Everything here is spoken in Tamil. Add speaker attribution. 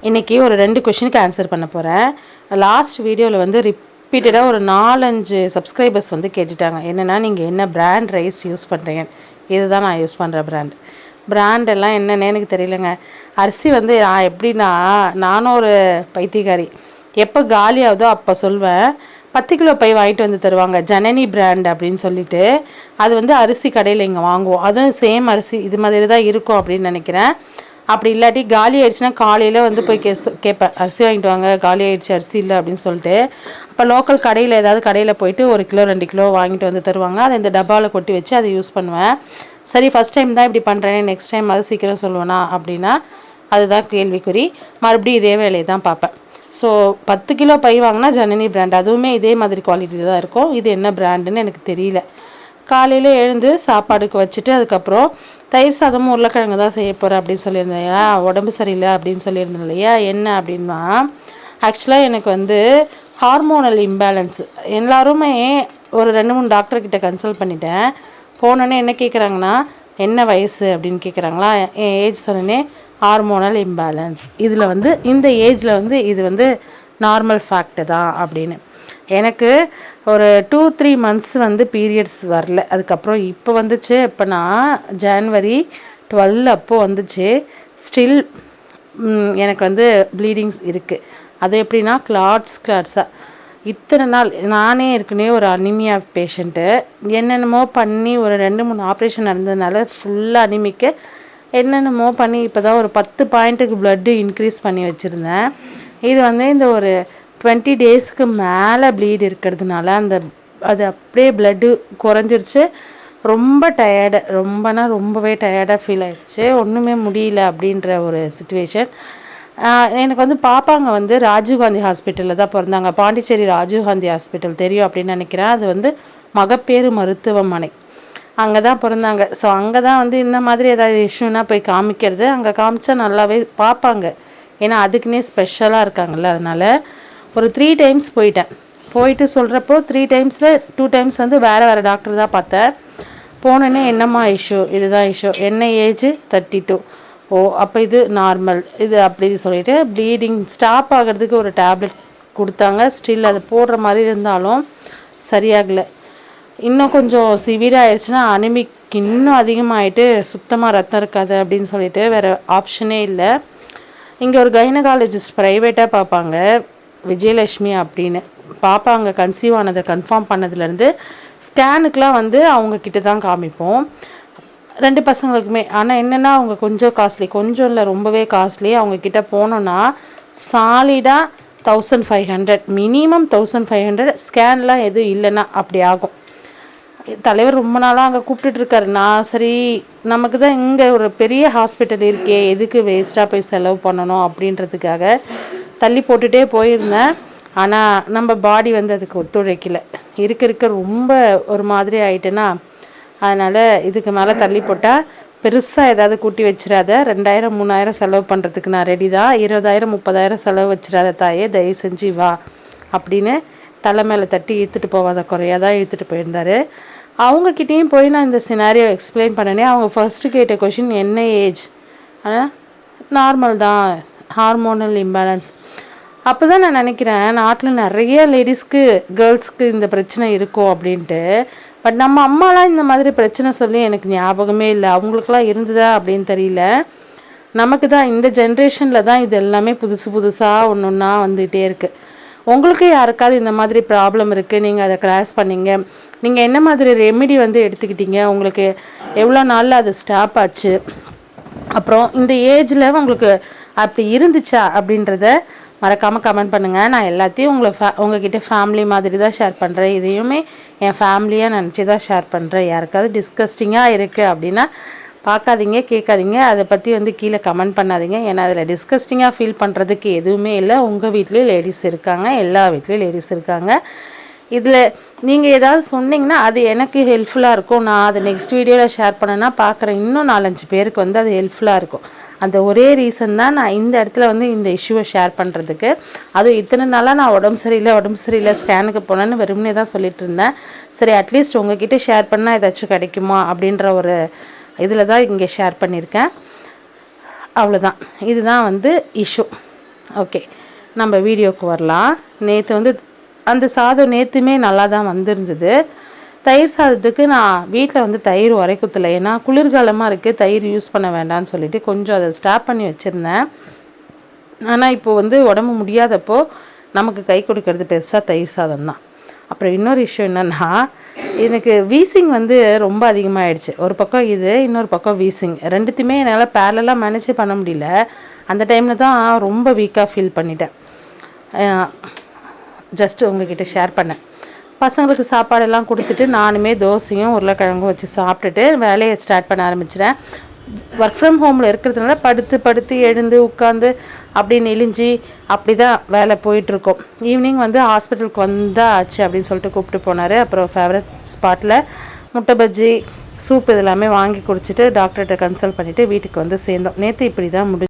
Speaker 1: இன்றைக்கி ஒரு 2 கொஷினுக்கு ஆன்சர் பண்ண போகிறேன். லாஸ்ட் வீடியோவில் வந்து ரிப்பீட்டடாக ஒரு 4-5 சப்ஸ்கிரைபர்ஸ் வந்து கேட்டுட்டாங்க. என்னென்னா நீங்கள் என்ன பிராண்ட் ரைஸ் யூஸ் பண்ணுறீங்க? இதுதான் நான் யூஸ் பண்ணுற பிராண்டெல்லாம் என்னென்னு எனக்கு தெரியலங்க. அரிசி வந்து நான் எப்படின்னா, நானும் ஒரு பைத்தியக்காரி. எப்போ காலி ஆகுதோ அப்போ சொல்வேன். 10 கிலோ பை வாங்கிட்டு வந்து தருவாங்க, ஜனனி பிராண்ட் அப்படின்னு சொல்லிட்டு. அது வந்து அரிசி கடையில் இங்கே வாங்குவோம். அதுவும் சேம் அரிசி இது மாதிரி தான் இருக்கும் அப்படின்னு நினைக்கிறேன். அப்படி இல்லாட்டி காலி ஆயிடுச்சுன்னா காலையில் வந்து போய் கேட்பேன், அரிசி வாங்கிட்டு வாங்க, காலி ஆயிடுச்சு அரிசி இல்லை அப்படின்னு சொல்லிட்டு. அப்போ லோக்கல் கடையில் ஏதாவது கடையில் போயிட்டு 1 கிலோ 2 கிலோ வாங்கிட்டு வந்து தருவாங்க. அதை இந்த டப்பாவில் கொட்டி வச்சு அதை யூஸ் பண்ணுவேன். சரி, ஃபஸ்ட் டைம் தான் இப்படி பண்ணுறேன், நெக்ஸ்ட் டைம் அது சீக்கிரம் சொல்லுவேனா அப்படின்னா அதுதான் கேள்விக்குறி. மறுபடியும் இதே வேலையை தான் பார்ப்பேன். ஸோ 10 கிலோ பை வாங்கினா ஜனனி பிராண்ட், அதுவுமே இதே மாதிரி குவாலிட்டி தான் இருக்கும். இது என்ன பிராண்டுன்னு எனக்கு தெரியல. காலையில் எழுந்து சாப்பாடுக்கு வச்சுட்டு அதுக்கப்புறம் தயிர் சாதமும் உருளைக்கிழங்கு தான் செய்ய போகிறேன் அப்படின்னு சொல்லியிருந்தேன். உடம்பு சரியில்லை அப்படின்னு சொல்லியிருந்தேன் இல்லையா. என்ன அப்படின்னா, ஆக்சுவலாக எனக்கு வந்து ஹார்மோனல் இம்பேலன்ஸ். எல்லாருமே ஒரு 2-3 டாக்டர்கிட்ட கன்சல்ட் பண்ணிட்டேன். போனோன்னே என்ன கேட்குறாங்கன்னா, என்ன வயசு அப்படின்னு கேட்குறாங்களா. என் ஏஜ் சொன்னே ஹார்மோனல் இம்பேலன்ஸ். இதில் வந்து இந்த ஏஜில் வந்து இது வந்து நார்மல் ஃபேக்ட்டு தான் அப்படின்னு. எனக்கு ஒரு 2-3 மந்த்ஸ் வந்து பீரியட்ஸ் வரல. அதுக்கப்புறம் இப்போ வந்துச்சு. இப்போ நான் ஜான்வரி 12 அப்போது வந்துச்சு. ஸ்டில் எனக்கு வந்து ப்ளீடிங்ஸ் இருக்குது. அது எப்படின்னா கிளாட்ஸாக இத்தனை நாள் நானே ஏற்கனவே ஒரு அனிமியா பேஷண்ட்டு. என்னென்னமோ பண்ணி ஒரு 2-3 ஆப்ரேஷன் நடந்ததுனால ஃபுல்லாக அனிமிக்கு என்னென்னமோ பண்ணி இப்போ தான் ஒரு 10 பாயிண்ட்டுக்கு ப்ளட்டு இன்க்ரீஸ் பண்ணி வச்சுருந்தேன். இது வந்து இந்த ஒரு 20 டேஸ்க்கு மேலே ப்ளீட் இருக்கிறதுனால அது அப்படியே ப்ளட்டு குறைஞ்சிருச்சு. ரொம்ப டயர்டு, ரொம்பவே டயர்டாக ஃபீல் ஆகிடுச்சு. ஒன்றுமே முடியல அப்படின்ற ஒரு சிச்சுவேஷன். எனக்கு வந்து பாப்பாங்க வந்து ராஜீவ்காந்தி ஹாஸ்பிட்டலில் தான் பிறந்தாங்க. பாண்டிச்சேரி ராஜீவ்காந்தி ஹாஸ்பிட்டல் தெரியும் அப்படின்னு நினைக்கிறேன். அது வந்து மகப்பேறு மருத்துவமனை, அங்கே தான் பிறந்தாங்க. ஸோ அங்கே தான் வந்து இந்த மாதிரி ஏதாவது இஷ்யூனா போய் காமிக்கிறது. அங்கே காமிச்சா நல்லாவே பார்ப்பாங்க, ஏன்னா அதுக்குன்னே ஸ்பெஷலாக இருக்காங்கல்ல. அதனால் ஒரு 3 டைம்ஸ் போயிட்டு சொல்கிறப்போ 3 டைம்ஸில் 2 டைம்ஸ் வந்து வேறு டாக்டர் தான் பார்த்தேன். போனோன்னே என்னம்மா இஷ்யூ, இதுதான் இஷ்யூ. என்ன ஏஜ் 32. ஓ, அப்போ இது நார்மல் இது அப்படின்னு சொல்லிட்டு ப்ளீடிங் ஸ்டாப் ஆகிறதுக்கு ஒரு டேப்லெட் கொடுத்தாங்க. ஸ்டில் அது போடுற மாதிரி இருந்தாலும் சரியாகலை. இன்னும் கொஞ்சம் சிவியராக ஆயிடுச்சுன்னா அனிமிக் இன்னும் அதிகமாகிட்டு சுத்தமாக ரத்தம் இருக்காது அப்படின்னு சொல்லிட்டு வேறு ஆப்ஷனே இல்லை. இங்கே ஒரு கைனகாலஜிஸ்ட் ப்ரைவேட்டாக பார்ப்பாங்க, விஜயலட்சுமி அப்படின்னு. பாப்பா அங்கே கன்சீவ் ஆனதை கன்ஃபார்ம் பண்ணதுலேருந்து ஸ்கேனுக்கெலாம் வந்து அவங்கக்கிட்ட தான் காமிப்போம் 2 பசங்களுக்குமே. ஆனால் என்னென்னா அவங்க கொஞ்சம் காஸ்ட்லி, கொஞ்சம் இல்லை ரொம்பவே காஸ்ட்லி. அவங்கக்கிட்ட போனோன்னா சாலிடாக 1500, மினிமம் 1500. ஸ்கேன்லாம் எதுவும் இல்லைன்னா அப்படி ஆகும். தலைவர் ரொம்ப நாளாக அங்கே கூப்பிட்டுட்ருக்காரு. நான் சரி, நமக்கு தான் இங்கே ஒரு பெரிய ஹாஸ்பிட்டல் இருக்கே, எதுக்கு வேஸ்ட்டாக போய் செலவு பண்ணணும் அப்படின்றதுக்காக தள்ளி போட்டுகிட்டே போயிருந்தேன். ஆனால் நம்ம பாடி வந்து அதுக்கு ஒத்துழைக்கலை. இருக்க ரொம்ப ஒரு மாதிரி ஆகிட்டேன்னா, அதனால் இதுக்கு மேலே தள்ளி போட்டால் பெருசாக ஏதாவது கூட்டி வச்சிடாத. 2000-3000 செலவு பண்ணுறதுக்கு நான் ரெடி தான். 20,000-30,000 செலவு வச்சிடாத தாயே, தயவு செஞ்சு வா அப்படின்னு தலை மேலே தட்டி இழுத்துட்டு போவாத குறையாக தான் இழுத்துட்டு போயிருந்தார். அவங்கக்கிட்டேயும் போய் நான் இந்த சினாரியோ எக்ஸ்பிளைன் பண்ணனே. அவங்க ஃபஸ்ட்டு கேட்ட கொஷின் என்ன ஏஜ், நார்மல் தான், ஹார்மோனல் இம்பேலன்ஸ். அப்போ தான் நான் நினைக்கிறேன், நாட்டில் நிறைய லேடிஸ்க்கு கேர்ள்ஸ்க்கு இந்த பிரச்சனை இருக்கும் அப்படின்ட்டு. பட் நம்ம அம்மாலாம் இந்த மாதிரி பிரச்சனை சொல்லி எனக்கு ஞாபகமே இல்லை. அவங்களுக்கெல்லாம் இருந்ததா அப்படின்னு தெரியல. நமக்கு தான் இந்த ஜென்ரேஷனில் தான் இது எல்லாமே புதுசாக ஒன்றா வந்துகிட்டே இருக்குது. உங்களுக்கு யாருக்காவது இந்த மாதிரி ப்ராப்ளம் இருக்குது, நீங்கள் அதை கிராஸ் பண்ணீங்க, நீங்கள் என்ன மாதிரி ரெமிடி வந்து எடுத்துக்கிட்டீங்க, உங்களுக்கு எவ்வளோ நாளில் அது ஸ்டாப் ஆச்சு, அப்புறம் இந்த ஏஜில் உங்களுக்கு அப்படி இருந்துச்சா அப்படின்றத மறக்காமல் கமெண்ட் பண்ணுங்கள். நான் எல்லாத்தையும் உங்ககிட்ட ஃபேமிலி மாதிரி தான் ஷேர் பண்ணுறேன். இதையுமே என் ஃபேமிலியாக நினச்சி தான் ஷேர் பண்ணுறேன். யாருக்காவது டிஸ்கஸ்டிங்காக இருக்குது அப்படின்னா பார்க்காதீங்க, கேட்காதீங்க. அதை பற்றி வந்து கீழே கமெண்ட் பண்ணாதீங்க. ஏன்னா அதில் டிஸ்கஸ்டிங்காக ஃபீல் பண்ணுறதுக்கு எதுவுமே இல்லை. உங்கள் வீட்லேயும் லேடிஸ் இருக்காங்க, எல்லா வீட்லேயும் லேடிஸ் இருக்காங்க. இதில் நீங்கள் ஏதாவது சொன்னீங்கன்னா அது எனக்கு ஹெல்ப்ஃபுல்லாக இருக்கும். நான் அதை நெக்ஸ்ட் வீடியோவில் ஷேர் பண்ணேன்னா பார்க்குறேன் இன்னும் 4-5 பேருக்கு வந்து அது ஹெல்ப்ஃபுல்லாக இருக்கும். அந்த ஒரே ரீசன் தான் நான் இந்த இடத்துல வந்து இந்த இஷ்யூவை ஷேர் பண்ணுறதுக்கு. அதுவும் இத்தனை நாளாக நான் உடம்பு சரியில்லை ஸ்கேனுக்கு போனேன்னு வெறுமனே தான் சொல்லிட்டு இருந்தேன். சரி, அட்லீஸ்ட் உங்ககிட்ட ஷேர் பண்ணால் ஏதாச்சும் கிடைக்குமா அப்படின்ற ஒரு இதில் தான் இங்கே ஷேர் பண்ணியிருக்கேன். அவ்வளோதான். இதுதான் வந்து இஷ்யூ. ஓகே, நம்ம வீடியோவுக்கு வரலாம். நேற்று வந்து அந்த சாதம் நேற்றுமே நல்லா தான் வந்துருந்தது. தயிர் சாதத்துக்கு நான் வீட்டில் வந்து தயிர் உரைக்குத்தலை, ஏன்னா குளிர்காலமாக இருக்குது, தயிர் யூஸ் பண்ண வேண்டாம்னு சொல்லிட்டு கொஞ்சம் அதை ஸ்டாப் பண்ணி வச்சுருந்தேன். ஆனால் இப்போது வந்து உடம்பு முடியாதப்போ நமக்கு கை கொடுக்கறது பெருசாக தயிர் சாதம் தான். அப்புறம் இன்னொரு விஷயம் என்னென்னா, எனக்கு வீசிங் வந்து ரொம்ப அதிகமாகிடுச்சு. ஒரு பக்கம் இது, இன்னொரு பக்கம் வீசிங், ரெண்டுத்தையுமே என்னால் பேரலாக மேனேஜ் பண்ண முடியல. அந்த டைமில் தான் ரொம்ப வீக்காக ஃபீல் பண்ணிட்டேன். ஜஸ்ட்டு உங்ககிட்ட ஷேர் பண்ணேன். பசங்களுக்கு சாப்பாடெல்லாம் கொடுத்துட்டு நானுமே தோசையும் உருளைக்கிழங்கும் வச்சு சாப்பிட்டுட்டு வேலையை ஸ்டார்ட் பண்ண ஆரம்பிச்சிட்டேன். ஒர்க் ஃப்ரம் ஹோமில் இருக்கிறதுனால படுத்து எழுந்து உட்காந்து அப்படி நெளிஞ்சி அப்படி தான் வேலை போயிட்டுருக்கோம். ஈவினிங் வந்து ஹாஸ்பிட்டலுக்கு வந்தால் ஆச்சு அப்படின்னு சொல்லிட்டு கூப்பிட்டு போனார். அப்புறம் ஃபேவரட் ஸ்பாட்டில் முட்டை பஜ்ஜி, சூப் இதெல்லாமே வாங்கி குடிச்சிட்டு டாக்டர்கிட்ட கன்சல்ட் பண்ணிவிட்டு வீட்டுக்கு வந்து சேர்ந்தோம். நேற்று இப்படி தான்